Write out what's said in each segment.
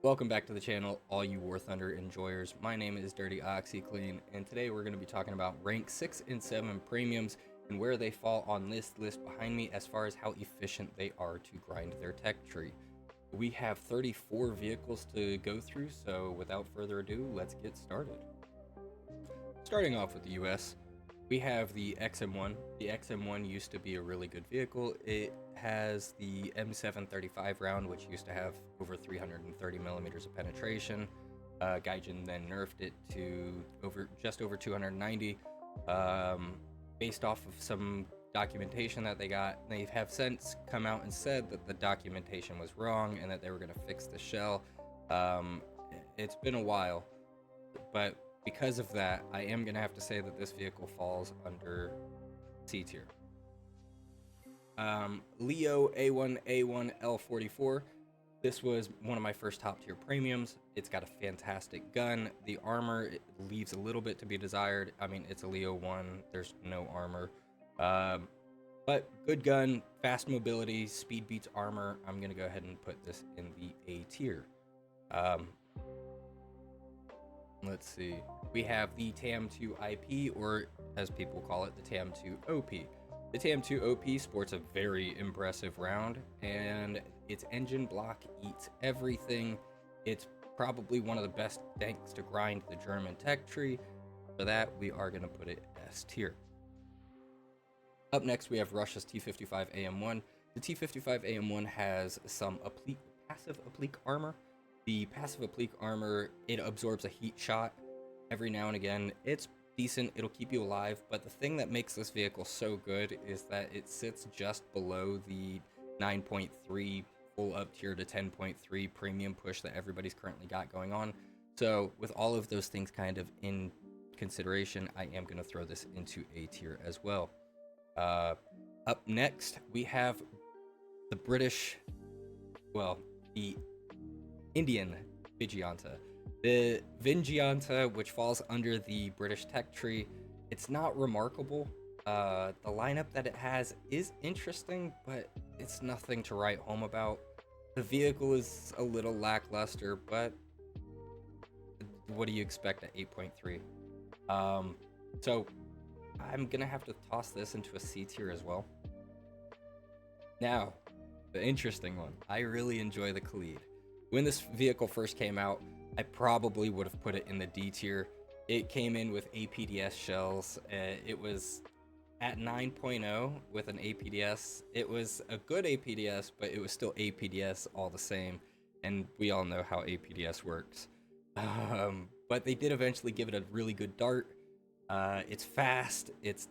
Welcome back to the channel, all you War Thunder enjoyers. My name is Dirty OxyClean, and today we're going to be talking about rank 6 and 7 premiums and where they fall on this list behind me as far as how efficient they are to grind their tech tree. We have 34 vehicles to go through, so without further ado, let's get started. Starting off with the US, we have the XM1. The XM1 used to be a really good vehicle. It has the M735 round, which used to have over 330 millimeters of penetration. Gaijin then nerfed it to just over 290, based off of some documentation that they got. They have since come out and said that the documentation was wrong and that they were going to fix the shell. It's been a while, but because of that, I am going to have to say that this vehicle falls under C tier. Leo A1A1 L44. This was one of my first top tier premiums. It's got a fantastic gun. The armor, it leaves a little bit to be desired. I mean, it's a Leo 1. There's no armor. But good gun, fast mobility, speed beats armor. I'm going to go ahead and put this in the A tier. Let's see. We have the TAM2 IP, or as people call it, the TAM2 OP. The TAM2 OP sports a very impressive round, and its engine block eats everything. It's probably one of the best tanks to grind the German tech tree. For that, we are going to put it S tier. Up next, we have Russia's T-55 AM1. The T-55 AM1 has some passive applique armor. The passive applique armor, it absorbs a heat shot every now and again. It's decent, it'll keep you alive, but the thing that makes this vehicle so good is that it sits just below the 9.3 full up tier to 10.3 premium push that everybody's currently got going on. So with all of those things kind of in consideration, I am going to throw this into A tier as well. Up next, we have the Indian Vigianta. The Vigianta, which falls under the British tech tree, it's not remarkable. The lineup that it has is interesting, but it's nothing to write home about. The vehicle is a little lackluster, but what do you expect at 8.3? So I'm gonna have to toss this into a C tier as well. Now, the interesting one. I really enjoy the Khalid. When this vehicle first came out, I probably would have put it in the D tier. It came in with APDS shells. It was at 9.0 with an APDS. It was a good APDS, but it was still APDS all the same. And we all know how APDS works. But they did eventually give it a really good dart. It's fast. It's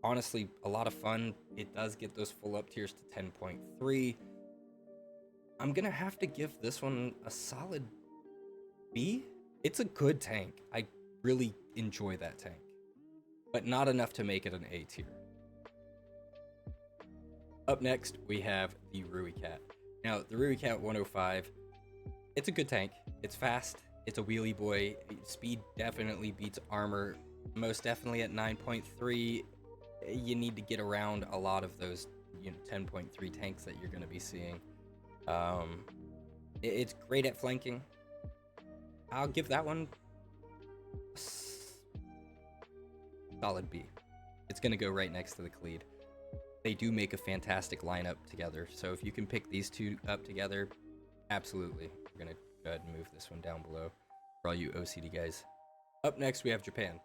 honestly a lot of fun. It does get those full up tiers to 10.3. I'm gonna have to give this one a solid B. It's a good tank. I really enjoy that tank, but not enough to make it an A tier. Up next, we have the Ruicat. Now, the Ruicat 105, it's a good tank. It's fast. It's a wheelie boy. Speed definitely beats armor. Most definitely at 9.3. You need to get around a lot of those 10.3 tanks that you're going to be seeing. It's great at flanking. I'll give that one a solid B. It's going to go right next to the Khalid. They do make a fantastic lineup together, so if you can pick these two up together, absolutely. We're going to go ahead and move this one down below for all you OCD guys. Up next, we have Japan.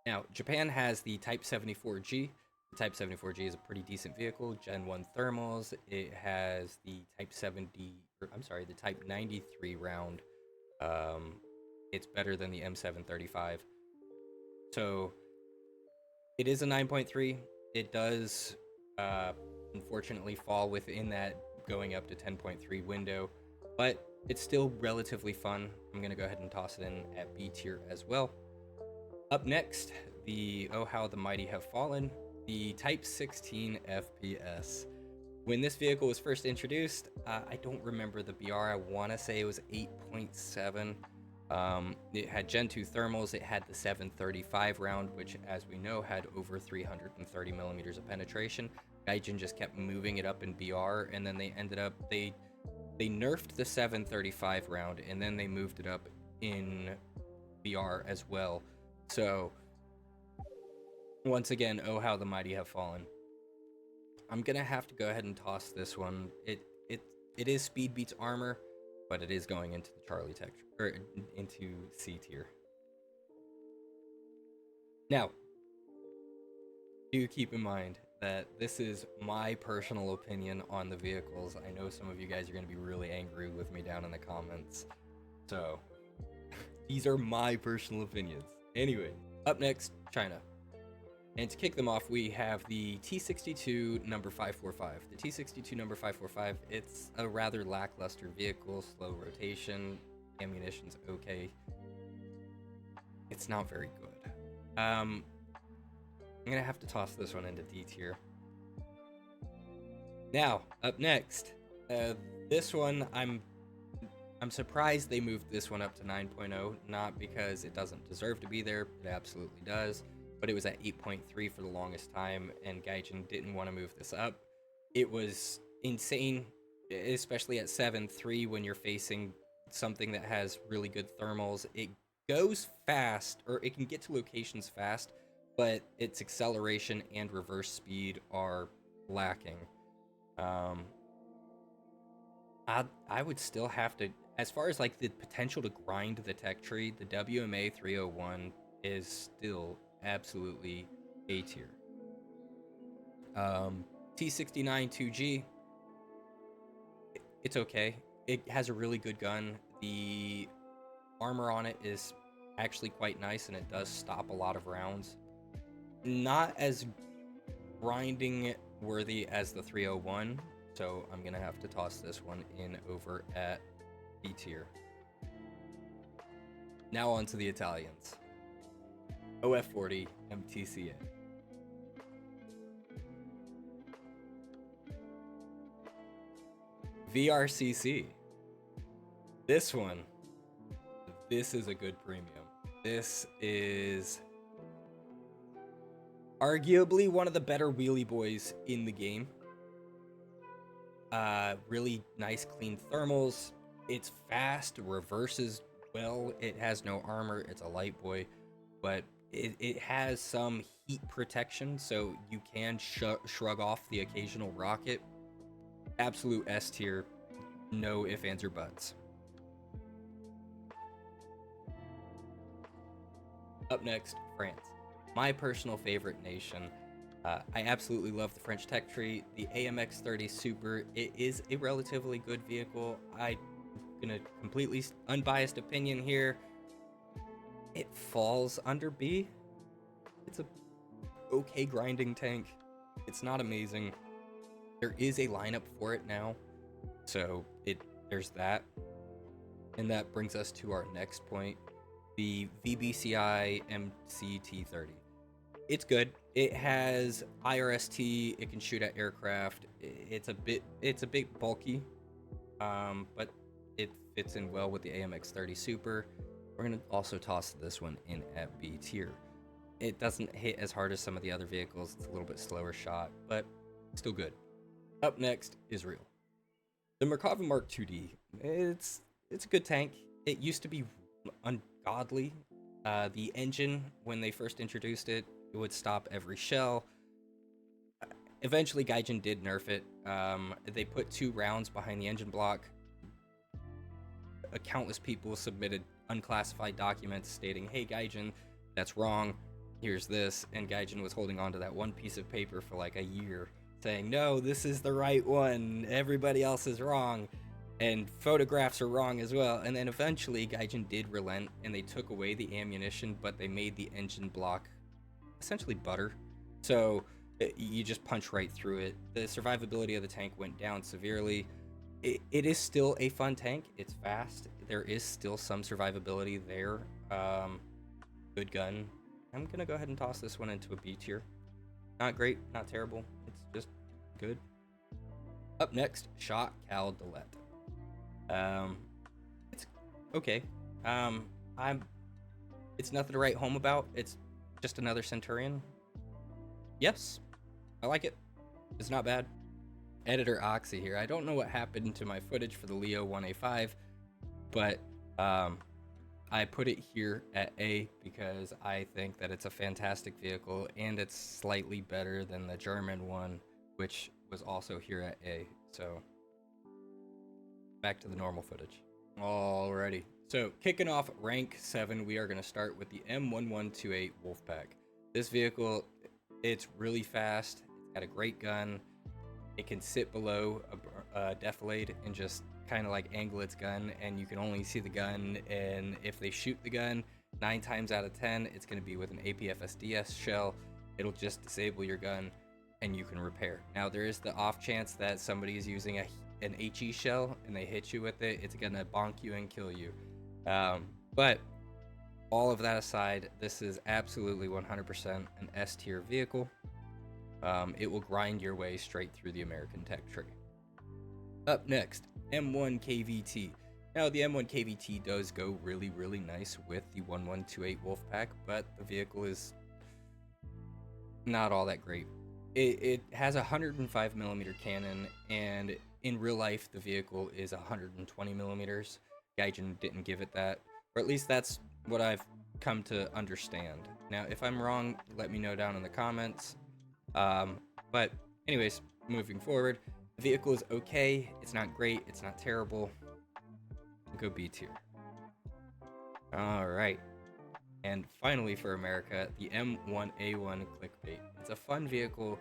Now, Japan has the Type 74G. The Type 74G is a pretty decent vehicle, Gen 1 thermals. It has the the Type 93 round. It's better than the M735. So it is a 9.3. It does unfortunately fall within that going up to 10.3 window, but it's still relatively fun. I'm going to go ahead and toss it in at B tier as well. Up next, the Oh How the Mighty Have Fallen, the Type 16 FPS. When this vehicle was first introduced, I don't remember the BR. I want to say it was 8.7. It had Gen 2 thermals. It had the 735 round, which, as we know, had over 330 millimeters of penetration. Gaijin just kept moving it up in BR, and then they They nerfed the 735 round, and then they moved it up in VR as well. So, once again, oh how the mighty have fallen. I'm gonna have to go ahead and toss this one. It is speed beats armor, but it is going into the Charlie tech, or into C tier. Now, do keep in mind that this is my personal opinion on the vehicles. I know some of you guys are going to be really angry with me down in the comments. So, these are my personal opinions. Anyway, up next, China. And to kick them off, we have the T-62 number 545. The T-62 number 545, it's a rather lackluster vehicle, slow rotation, ammunition's okay. It's not very good. I'm gonna have to toss this one into D tier. Now, up next, this one, I'm surprised they moved this one up to 9.0, not because it doesn't deserve to be there, it absolutely does, but it was at 8.3 for the longest time, and Gaijin didn't want to move this up. It was insane, especially at 7.3 when you're facing something that has really good thermals. It goes fast, or it can get to locations fast, but its acceleration and reverse speed are lacking. I would still have to, as far as like the potential to grind the tech tree, the WMA 301 is still absolutely A tier. T69 2G, it's okay. It has a really good gun. The armor on it is actually quite nice, and it does stop a lot of rounds. Not as grinding worthy as the 301, so I'm gonna have to toss this one in over at B tier. Now on to the Italians. OF40 MTCA. VRCC. This is a good premium. This is arguably one of the better wheelie boys in the game. Really nice clean thermals. It's fast, reverses well. It has no armor. It's a light boy, but it has some heat protection, so you can shrug off the occasional rocket. Absolute S tier. No ifs, ands, or buts. Up next, France. My personal favorite nation. I absolutely love the French tech tree. The AMX-30 Super, it is a relatively good vehicle. I'm gonna completely unbiased opinion here. It falls under B. It's a okay grinding tank. It's not amazing. There is a lineup for it now, so there's that. And that brings us to our next point, the VBCI MCT-30. It's good. It has IRST. It can shoot at aircraft. It's a bit bulky, but it fits in well with the AMX-30 Super. We're gonna also toss this one in at B tier. It doesn't hit as hard as some of the other vehicles. It's a little bit slower shot, but still good. Up next, Israel. The Merkava Mark 2D. It's a good tank. It used to be ungodly. The engine, when they first introduced it, it would stop every shell. Eventually, Gaijin did nerf it. They put 2 rounds behind the engine block. Countless people submitted unclassified documents stating, hey, Gaijin, that's wrong. Here's this. And Gaijin was holding on to that one piece of paper for like a year, saying, no, this is the right one. Everybody else is wrong. And photographs are wrong as well. And then eventually, Gaijin did relent, and they took away the ammunition, but they made the engine block essentially butter. So you just punch right through it. The survivability of the tank went down severely. It is still a fun tank. It's fast. There is still some survivability there. Good gun. I'm gonna go ahead and toss this one into a B tier. Not great, not terrible. It's just good. Up next, Shot Cal Delet. It's okay. It's nothing to write home about. It's just another Centurion. Yes, I like it. It's not bad. editor Oxy here. I don't know what happened to my footage for the Leo 1A5, but I put it here at A because I think that it's a fantastic vehicle and it's slightly better than the German one, which was also here at A. So back to the normal footage. Alrighty. So kicking off rank 7, we are going to start with the M1128 Wolfpack. This vehicle, it's really fast. It's got a great gun. It can sit below a defilade and just kind of like angle its gun, and you can only see the gun. And if they shoot the gun, 9 times out of 10, it's going to be with an APFSDS shell. It'll just disable your gun, and you can repair. Now, there is the off chance that somebody is using an HE shell and they hit you with it. It's going to bonk you and kill you. But all of that aside, this is absolutely 100% an S tier vehicle. It will grind your way straight through the American tech tree. Up next, M1 KVT. Now, the M1 KVT does go really, really nice with the 1128 Wolfpack, but the vehicle is not all that great. It has a 105 millimeter cannon, and in real life, the vehicle is 120 millimeters. Gaijin didn't give it that, or at least that's what I've come to understand. Now, if I'm wrong, let me know down in the comments. But anyways, moving forward, the vehicle is okay. It's not great. It's not terrible. We'll go B tier. All right. And finally for America, the M1A1 Clickbait. It's a fun vehicle.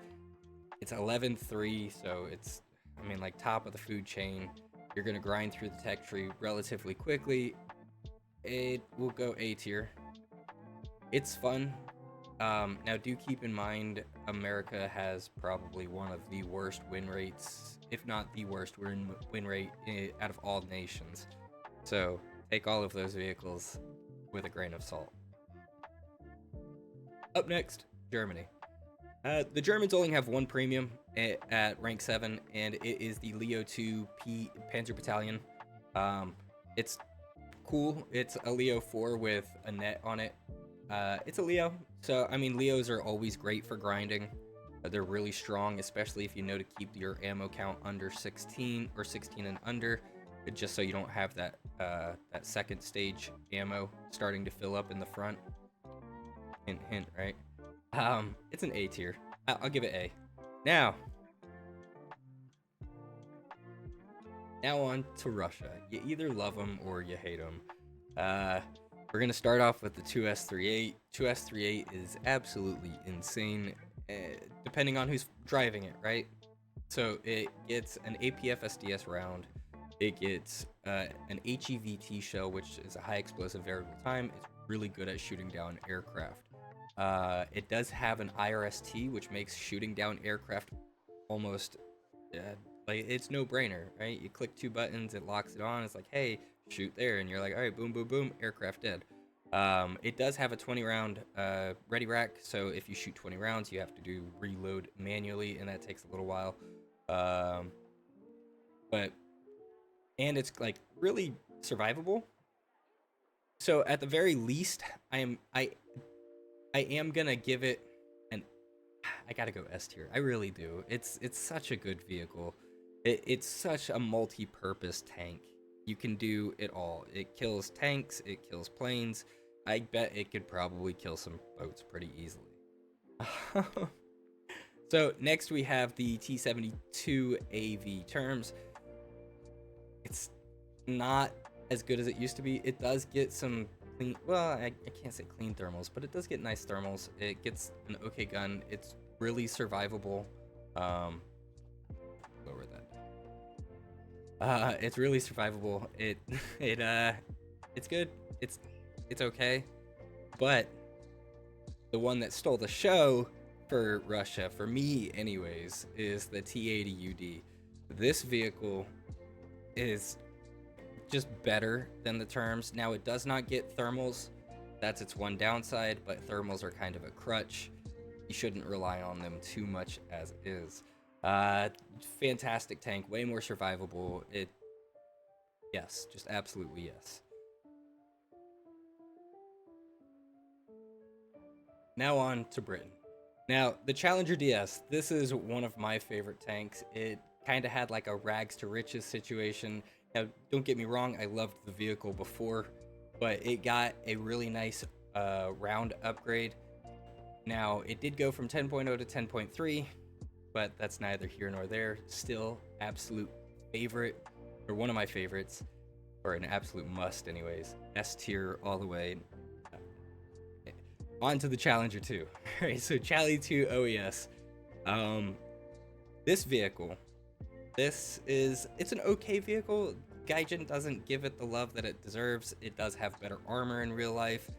It's 11.3, so it's, I mean, like top of the food chain. You're going to grind through the tech tree relatively quickly. It will go A tier. It's fun. Now, do keep in mind, America has probably one of the worst win rates, if not the worst win rate out of all nations. So take all of those vehicles with a grain of salt. Up next, Germany. The Germans only have one premium at rank 7, and it is the Leo 2 Panzer Battalion. It's cool. It's a Leo 4 with a net on it. It's a Leo, so I mean, Leos are always great for grinding. They're really strong, especially if you know to keep your ammo count under 16 or 16 and under, just so you don't have that that second stage ammo starting to fill up in the front. Hint, hint, right? It's an A tier. I'll give it A. Now on to Russia. You either love them or you hate them. We're going to start off with the 2S38. 2S38 is absolutely insane, depending on who's driving it, right? So it gets an APFSDS round. It gets an HEVT shell, which is a high explosive variable time. It's really good at shooting down aircraft. It does have an IRST, which makes shooting down aircraft almost like it's no brainer, right? You click 2 buttons, it locks it on. It's like, hey, shoot there, and you're like, all right, boom, boom, boom, aircraft dead. It does have a 20 round ready rack, so if you shoot 20 rounds, you have to do reload manually, and that takes a little while. And it's like really survivable. So at the very least, I am gonna give it an. I gotta go S tier. I really do. It's such a good vehicle. It's such a multi-purpose tank. You can do it all. It kills tanks. It kills planes. I bet it could probably kill some boats pretty easily. So next we have the T-72 AV terms. It's not as good as it used to be. It does get some clean, well, I can't say clean thermals, but it does get nice thermals. It gets an okay gun. It's really survivable. Lower that. It's really survivable. It's good. It's okay. But the one that stole the show for Russia, for me anyways, is the T-80UD. This vehicle is just better than the terms. Now, it does not get thermals. That's its one downside, but thermals are kind of a crutch. You shouldn't rely on them too much as is. Fantastic tank, way more survivable. Yes, just absolutely yes. Now on to Britain. Now, the Challenger DS, this is one of my favorite tanks. It kind of had like a rags to riches situation. Now, don't get me wrong, I loved the vehicle before, but it got a really nice round upgrade. Now, it did go from 10.0 to 10.3, but that's neither here nor there. Still, absolute favorite, or one of my favorites, or an absolute must anyways. S tier all the way. On to the Challenger 2. All right, so Chally 2 OES. This vehicle, it's an okay vehicle. Gaijin doesn't give it the love that it deserves. It does have better armor in real life.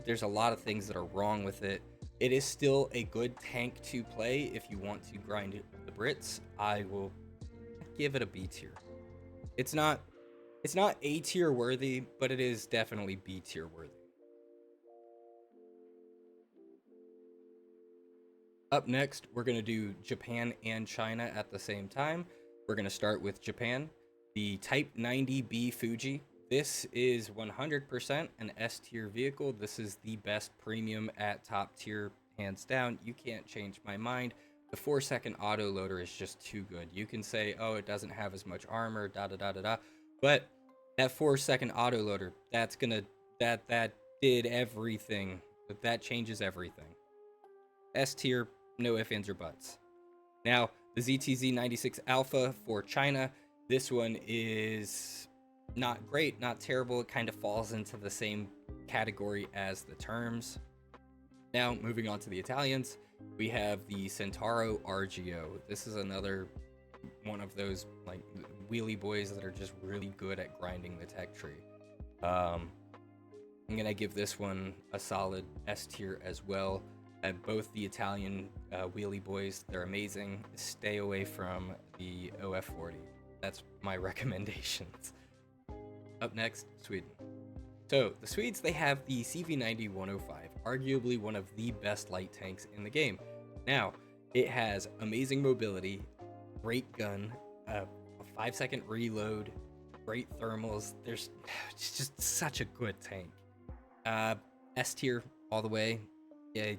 There's a lot of things that are wrong with it. It is still a good tank to play if you want to grind the Brits. I will give it a B tier. It's not A tier worthy, but it is definitely B tier worthy. Up next, we're going to do Japan and China at the same time. We're going to start with Japan. The Type 90B Fuji. This is 100% an S tier vehicle. This is the best premium at top tier, hands down. You can't change my mind. The 4-second auto loader is just too good. You can say, oh, it doesn't have as much armor, but that 4-second auto loader, that did everything. That changes everything. S tier, no ifs, ands, or buts. Now, the ZTZ 96 Alpha for China. This one is not great, not terrible. It kind of falls into the same category as the terms. Now, moving on to the Italians, we have the Centauro RGO. This is another one of those like wheelie boys that are just really good at grinding the tech tree. I'm gonna give this one a solid S tier as well. And both the Italian wheelie boys, they're amazing. Stay away from the OF40. That's my recommendations. Up next, Sweden. So the Swedes, they have the CV90-105, arguably one of the best light tanks in the game. Now, it has amazing mobility, great gun, a 5-second reload, great thermals. It's just such a good tank. S tier all the way. Yeah,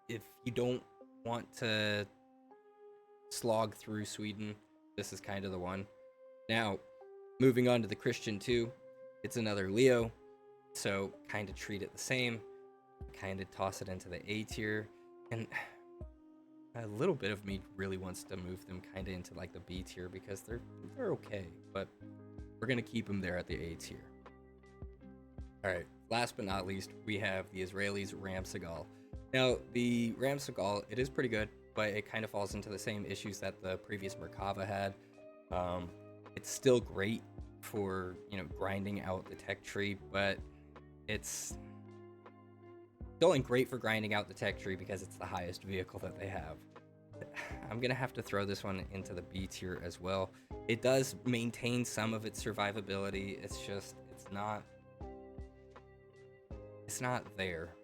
if you don't want to slog through Sweden, this is kind of the one. Now, moving on to the Christian 2, it's another Leo, so kind of treat it the same, kind of toss it into the A tier, and a little bit of me really wants to move them kind of into like the B tier because they're okay, but we're gonna keep them there at the A tier. All right, last but not least, we have the Israelis Ram Segal. Now, the Ram Segal, it is pretty good, but it kind of falls into the same issues that the previous Merkava had. It's still great for, grinding out the tech tree, but it's going great for grinding out the tech tree because it's the highest vehicle that they have. I'm going to have to throw this one into the B tier as well. It does maintain some of its survivability. It's just, it's not there.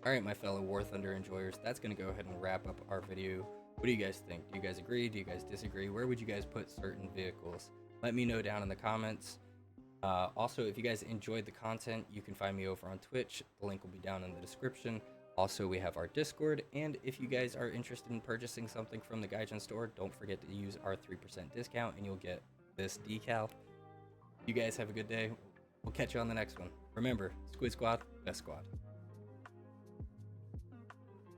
All right, my fellow War Thunder enjoyers, that's going to go ahead and wrap up our video. What do you guys think? Do you guys agree? Do you guys disagree? Where would you guys put certain vehicles? Let me know down in the comments. Also, if you guys enjoyed the content, you can find me over on Twitch. The link will be down in the description. Also, we have our Discord, and if you guys are interested in purchasing something from the Gaijin store, don't forget to use our 3% discount, and you'll get this decal. You guys have a good day. We'll catch you on the next one. Remember, Squid Squad, best squad.